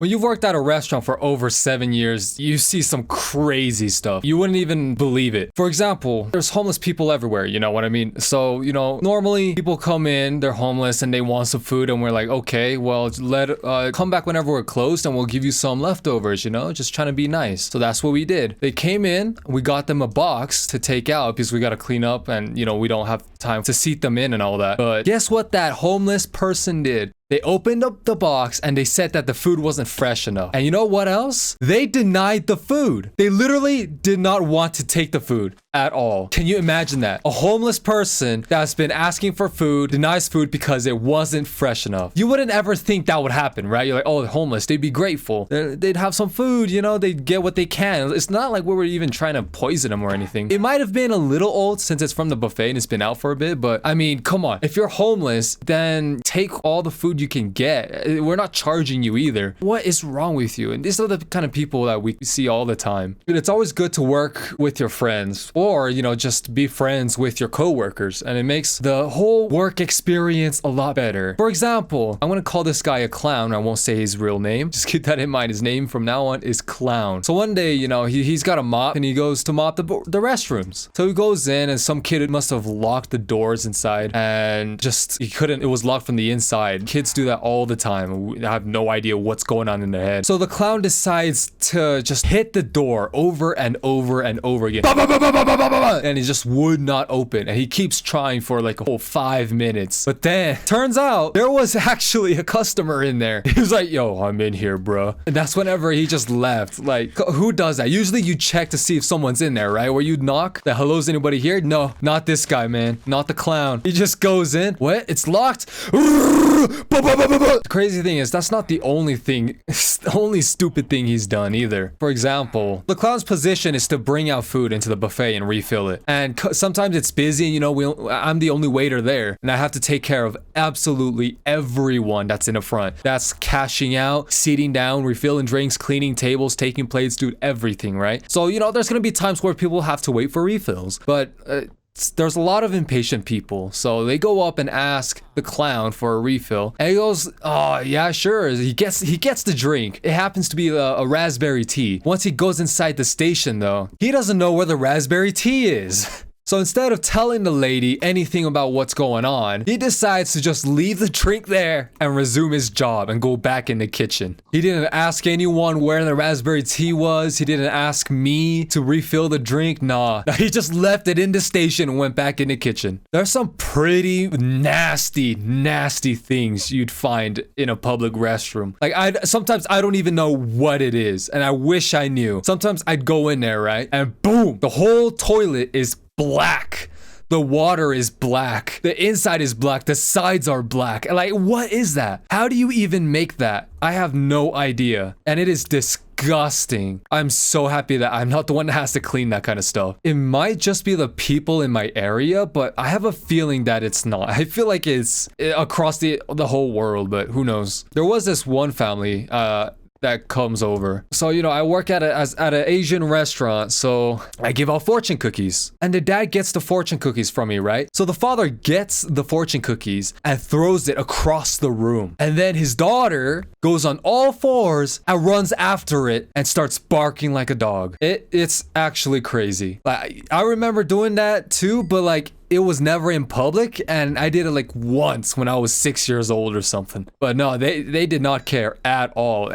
When you've worked at a restaurant for over 7 years, you see some crazy stuff. You wouldn't even believe it. For example, there's homeless people everywhere, you know what I mean? So, normally people come in, they're homeless and they want some food and we're like, okay, well, come back whenever we're closed and we'll give you some leftovers, just trying to be nice. So that's what we did. They came in, we got them a box to take out because we got to clean up and, we don't have time to seat them in and all that. But guess what that homeless person did? They opened up the box and they said that the food wasn't fresh enough. And you know what else? They denied the food. They literally did not want to take the food at all. Can you imagine that? A homeless person that's been asking for food denies food because it wasn't fresh enough. You wouldn't ever think that would happen, right? You're like, oh, they're homeless. They'd be grateful. They'd have some food, they'd get what they can. It's not like we were even trying to poison them or anything. It might have been a little old since it's from the buffet and it's been out for a bit, but I mean, come on. If you're homeless, then take all the food you can get. We're not charging you either. What is wrong with you? And these are the kind of people that we see all the time. Dude, it's always good to work with your friends or, just be friends with your coworkers, and it makes the whole work experience a lot better. For example, I'm gonna call this guy a clown. I won't say his real name. Just keep that in mind. His name from now on is Clown. So one day, he's got a mop and he goes to mop the restrooms. So he goes in and some kid must have locked the doors inside and it was locked from the inside. Kids do that all the time. I have no idea what's going on in their head. So the clown decides to just hit the door over and over and over again. And it just would not open. And he keeps trying for like a whole 5 minutes. But then turns out there was actually a customer in there. He was like, yo, I'm in here, bro. And that's whenever he just left. Like, who does that? Usually you check to see if someone's in there, right? Where you knock, that hello's anybody here? No, not this guy, man. Not the clown. He just goes in. What? It's locked? The crazy thing is, that's not the only stupid thing he's done either. For example, the clown's position is to bring out food into the buffet and refill it. And sometimes it's busy, and I'm the only waiter there, and I have to take care of absolutely everyone that's in the front. That's cashing out, seating down, refilling drinks, cleaning tables, taking plates, dude, everything, right? So, there's gonna be times where people have to wait for refills, but there's a lot of impatient people, so they go up and ask the clown for a refill, and he goes, oh yeah, sure. He gets the drink. It happens to be a raspberry tea. Once he goes inside the station though, he doesn't know where the raspberry tea is. So instead of telling the lady anything about what's going on, he decides to just leave the drink there and resume his job and go back in the kitchen. He didn't ask anyone where the raspberry tea was. He didn't ask me to refill the drink. Nah, he just left it in the station and went back in the kitchen. There's some pretty nasty things you'd find in a public restroom. Like sometimes I don't even know what it is, and I wish I knew. Sometimes I'd go in there, right? And boom, the whole toilet is black. The water is black. The inside is black. The sides are black. And like, what is that? How do you even make that? I have no idea. And it is disgusting. I'm so happy that I'm not the one that has to clean that kind of stuff. It might just be the people in my area, but I have a feeling that it's not. I feel like it's across the whole world, but who knows? There was this one family, that comes over. So, I work at an Asian restaurant, so I give out fortune cookies. And the dad gets the fortune cookies from me, right? So the father gets the fortune cookies and throws it across the room. And then his daughter goes on all fours and runs after it and starts barking like a dog. It's actually crazy. Like, I remember doing that too, but like, it was never in public, and I did it like once when I was 6 years old or something. But no, they did not care at all.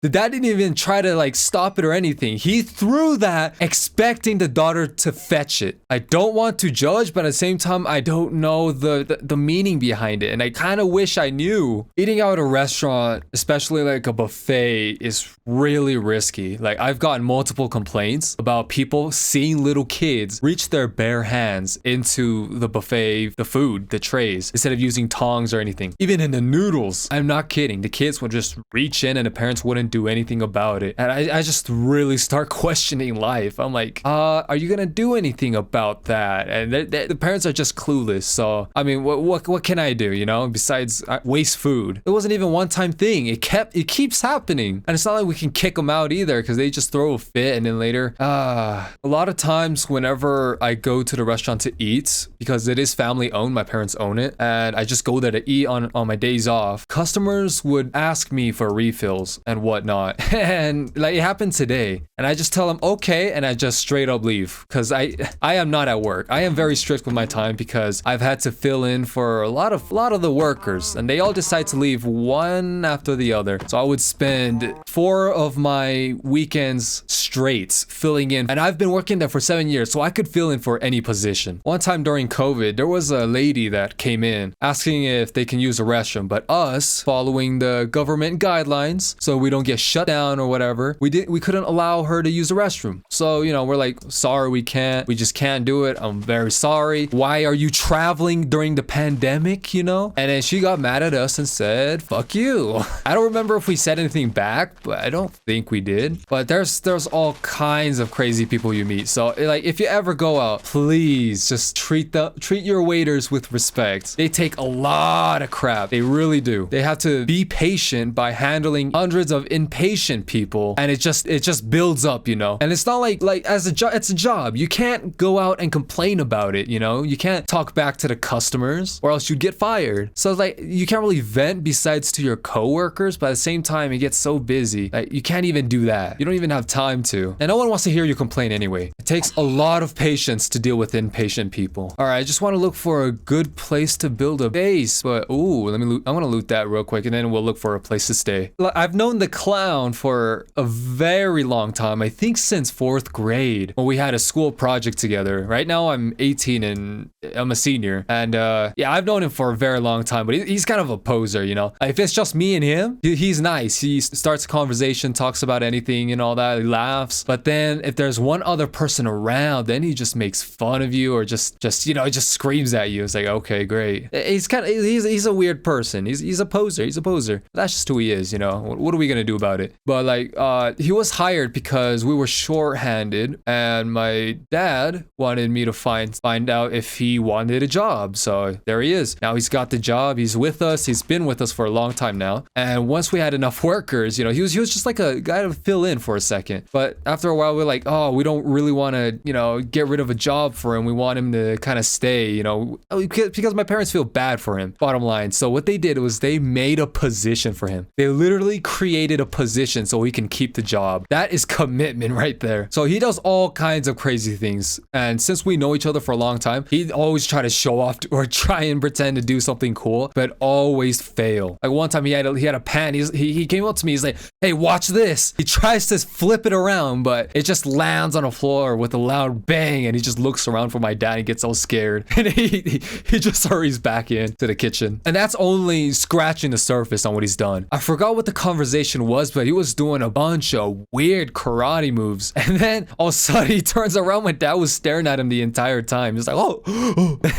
The dad didn't even try to like stop it or anything. He threw that expecting the daughter to fetch it. I don't want to judge, but at the same time, I don't know the meaning behind it. And I kind of wish I knew. Eating out at a restaurant, especially like a buffet, is really risky. Like, I've gotten multiple complaints about people seeing little kids reach their bare hands into the buffet, the food, the trays, instead of using tongs or anything. Even in the noodles, I'm not kidding. The kids would just reach in and the parents wouldn't do anything about it. And I just really start questioning life. I'm like, are you gonna do anything about that? And the parents are just clueless. So, I mean, what can I do, besides waste food? It wasn't even one time thing. It keeps happening. And it's not like we can kick them out either, because they just throw a fit and then later, a lot of times whenever I go to the restaurant to eat, because it is family owned, my parents own it, and I just go there to eat on my days off, customers would ask me for refills and what whatnot. And like it happened today. And I just tell him, okay, and I just straight up leave. Because I am not at work. I am very strict with my time because I've had to fill in for a lot of the workers. And they all decide to leave one after the other. So I would spend 4 of my weekends straight filling in. And I've been working there for 7 years, so I could fill in for any position. One time during COVID, there was a lady that came in asking if they can use a restroom, but us following the government guidelines so we don't get shut down or whatever, we couldn't allow her to use the restroom. So, you know, we're like, sorry, we just can't do it. I'm very sorry. Why are you traveling during the pandemic, you know? And then she got mad at us and said, fuck you. I don't remember if we said anything back, but I don't think we did. But there's all kinds of crazy people you meet. So like if you ever go out, please just treat your waiters with respect. They take a lot of crap. They really do. They have to be patient by handling hundreds of impatient people, and it just builds up, you know. And it's not like it's a job. You can't go out and complain about it, you know. You can't talk back to the customers or else you'd get fired. So like you can't really vent besides to your coworkers, but at the same time it gets so busy. Like you can't even do that. You don't even have time to. And no one wants to hear you complain anyway. It takes a lot of patience to deal with impatient people. All right, I just want to look for a good place to build a base, but ooh, I want to loot that real quick and then we'll look for a place to stay. I've known the clown for a very long time. I think since 4th grade when we had a school project together. Right now I'm 18 and I'm a senior. And yeah, I've known him for a very long time, but he's kind of a poser, you know. If it's just me and him, he's nice. He starts a conversation, talks about anything and all that. He laughs. But then if there's one other person around, then he just makes fun of you or just you know, just screams at you. It's like, okay, great. He's a weird person. He's a poser. He's a poser. That's just who he is, you know. What are we gonna do about it? But like he was hired because we were short-handed and my dad wanted me to find out if he wanted a job. So there he is. Now he's got the job. He's with us. He's been with us for a long time now. And once we had enough workers, you know, he was just like a guy to fill in for a second. But after a while, we're like, oh, we don't really want to, you know, get rid of a job for him. We want him to kind of stay, you know, because my parents feel bad for him, bottom line. So what they did was they made a position for him. They literally created a position so he can keep the job. That is commitment right there. So he does all kinds of crazy things. And since we know each other for a long time, he'd always try to show off or try and pretend to do something cool, but always fail. Like one time he had a pan. He came up to me. He's like, hey, watch this. He tries to flip it around, but it just lands on the floor with a loud bang. And he just looks around for my dad and gets all scared. And he just hurries back into the kitchen. And that's only scratching the surface on what he's done. I forgot what the conversation was, but he was doing a bunch of weird karate moves. And then all of a sudden he turns around. My dad was staring at him the entire time. He's like, oh.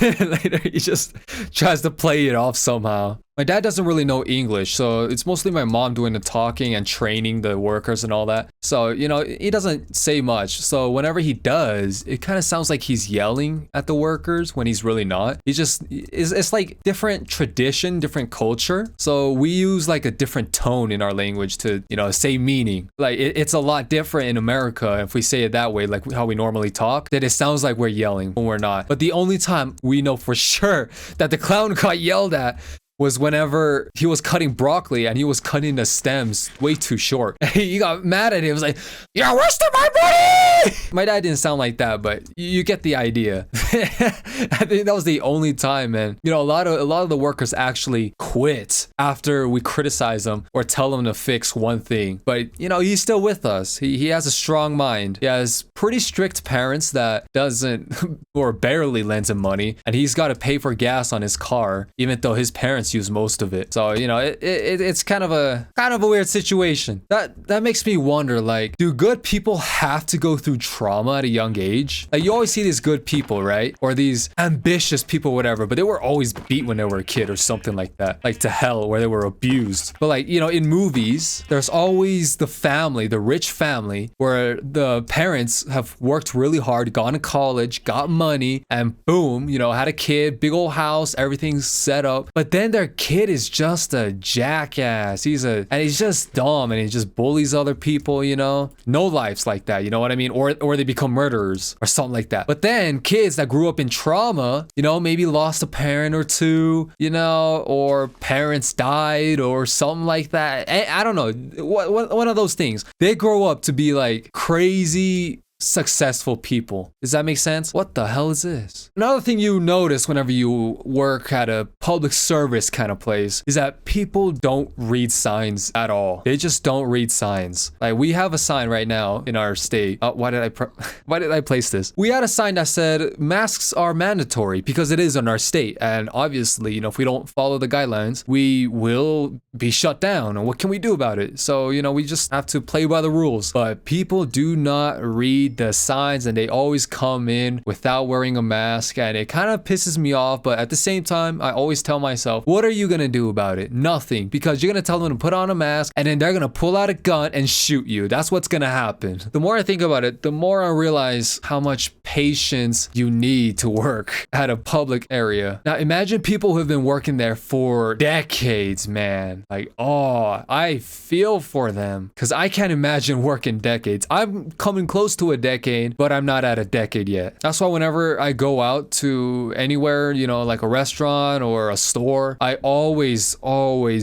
And later he just tries to play it off somehow. My dad doesn't really know English, so it's mostly my mom doing the talking and training the workers and all that. So, you know, he doesn't say much. So whenever he does, it kind of sounds like he's yelling at the workers when he's really not. It's like different tradition, different culture. So we use like a different tone in our language to, you know, say meaning. Like it's a lot different in America if we say it that way, like how we normally talk, that it sounds like we're yelling when we're not. But the only time we know for sure that the clown got yelled at was whenever he was cutting broccoli and he was cutting the stems way too short. He got mad at him. He was like, "You're wasting my money!" My dad didn't sound like that, but you get the idea. I think that was the only time, man. You know, a lot of the workers actually quit after we criticize them or tell them to fix one thing. But, you know, he's still with us. He has a strong mind. He has pretty strict parents that doesn't or barely lends him money. And he's got to pay for gas on his car, even though his parents use most of it. So, you know, it's kind of a weird situation. That makes me wonder, like, do good people have to go through trauma at a young age? Like, you always see these good people, right? Or these ambitious people, whatever, but they were always beat when they were a kid or something like that. Like to hell, where they were abused. But like, you know, in movies, there's always the family, the rich family, where the parents have worked really hard, gone to college, got money, and boom, you know, had a kid, big old house, everything's set up. But then their kid is just a jackass. And he's just dumb and he just bullies other people, you know? No lives like that, you know what I mean? Or they become murderers or something like that. But then kids that grew up in trauma, you know, maybe lost a parent or two, you know, or parents died or something like that. I don't know. One of those things. They grow up to be like crazy successful people. Does that make sense? What the hell is this? Another thing you notice whenever you work at a public service kind of place is that people don't read signs at all. They just don't read signs. Like we have a sign right now in our state. Why did I place this? We had a sign that said masks are mandatory because it is in our state. And obviously, you know, if we don't follow the guidelines, we will be shut down. And what can we do about it? So, you know, we just have to play by the rules. But people do not read the signs and they always come in without wearing a mask, and it kind of pisses me off. But at the same time, I always tell myself, what are you gonna do about it? Nothing, because you're gonna tell them to put on a mask and then they're gonna pull out a gun and shoot you. That's what's gonna happen. The more I think about it, the more I realize how much patience you need to work at a public area. Now imagine people who have been working there for decades, man. Like, oh, I feel for them because I can't imagine working decades. I'm coming close to a decade, but I'm not at a decade yet. That's why whenever I go out to anywhere, you know, like a restaurant or a store, I always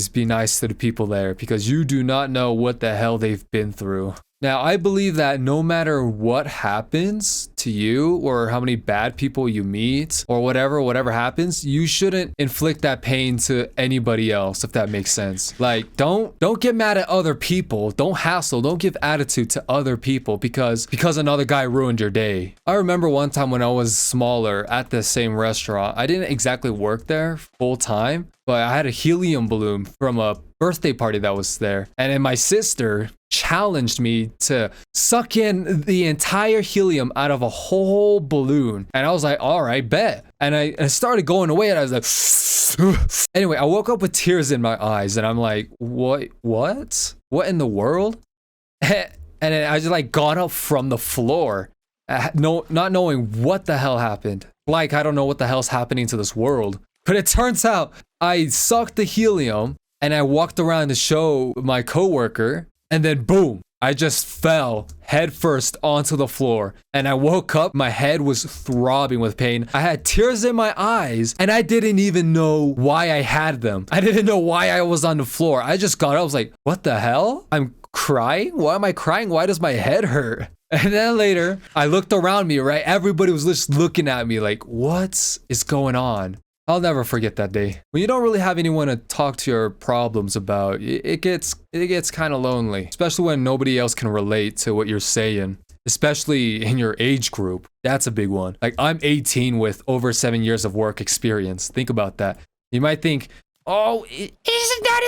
be nice to the people there because you do not know what the hell they've been through. Now, I believe that no matter what happens to you or how many bad people you meet or whatever happens, you shouldn't inflict that pain to anybody else, if that makes sense. Like, don't get mad at other people. Don't hassle. Don't give attitude to other people because another guy ruined your day. I remember one time when I was smaller at the same restaurant, I didn't exactly work there full time, but I had a helium balloon from a birthday party that was there. And then my sister challenged me to suck in the entire helium out of a whole balloon. And I was like, all right, bet. And I started going away and I was like, anyway, I woke up with tears in my eyes and I'm like, what in the world? And then I just like got up from the floor, not knowing what the hell happened. Like, I don't know what the hell's happening to this world. But it turns out I sucked the helium and I walked around to show my coworker, and then boom, I just fell headfirst onto the floor. And I woke up, my head was throbbing with pain. I had tears in my eyes and I didn't even know why I had them. I didn't know why I was on the floor. I just got up, I was like, what the hell? I'm crying? Why am I crying? Why does my head hurt? And then later, I looked around me, right? Everybody was just looking at me like, what is going on? I'll never forget that day. When you don't really have anyone to talk to your problems about, it gets kind of lonely, especially when nobody else can relate to what you're saying, especially in your age group. That's a big one. Like, I'm 18 with over 7 years of work experience. Think about that. You might think, oh, isn't that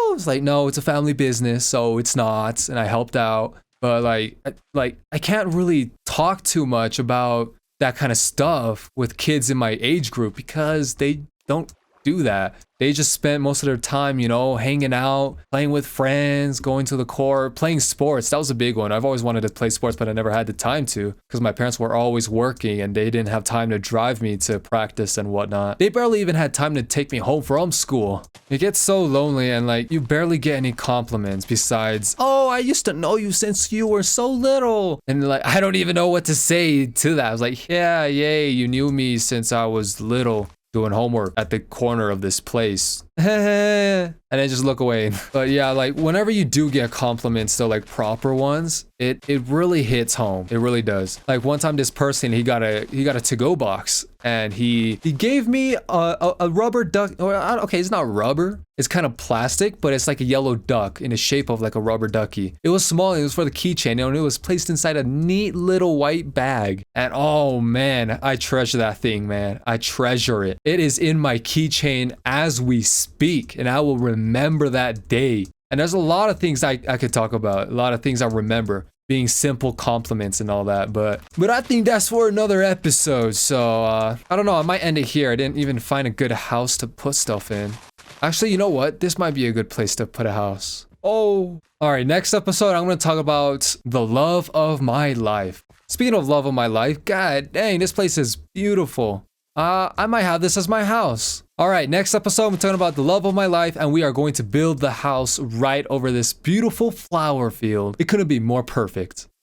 illegal? It's like, no, it's a family business, so it's not. And I helped out. But I can't really talk too much about that kind of stuff with kids in my age group because they don't do that. They just spend most of their time, you know, hanging out, playing with friends, going to the court, playing sports. That was a big one. I've always wanted to play sports, but I never had the time to because my parents were always working and they didn't have time to drive me to practice and whatnot. They barely even had time to take me home from school. It gets so lonely and like you barely get any compliments besides, oh, I used to know you since you were so little. And like, I don't even know what to say to that. I was like, yeah, yay, you knew me since I was little. Doing homework at the corner of this place. And I just look away. But yeah, like whenever you do get compliments, though, like proper ones, it really hits home. It really does. Like one time this person, he got a to-go box and he gave me a rubber duck. Okay, it's not rubber. It's kind of plastic, but it's like a yellow duck in the shape of like a rubber ducky. It was small. It was for the keychain, and it was placed inside a neat little white bag. And oh man, I treasure that thing, man. I treasure it. It is in my keychain as we speak, and I will remember that day. And there's a lot of things I could talk about. A lot of things I remember. Being simple compliments and all that, but I think that's for another episode. So I don't know, I might end it here. I didn't even find a good house to put stuff in. Actually, you know what? This might be a good place to put a house. Oh, all right. Next episode, I'm going to talk about the love of my life. Speaking of love of my life, god dang, this place is beautiful. I might have this as my house. All right, next episode, I'm talking about the love of my life, and we are going to build the house right over this beautiful flower field. It couldn't be more perfect.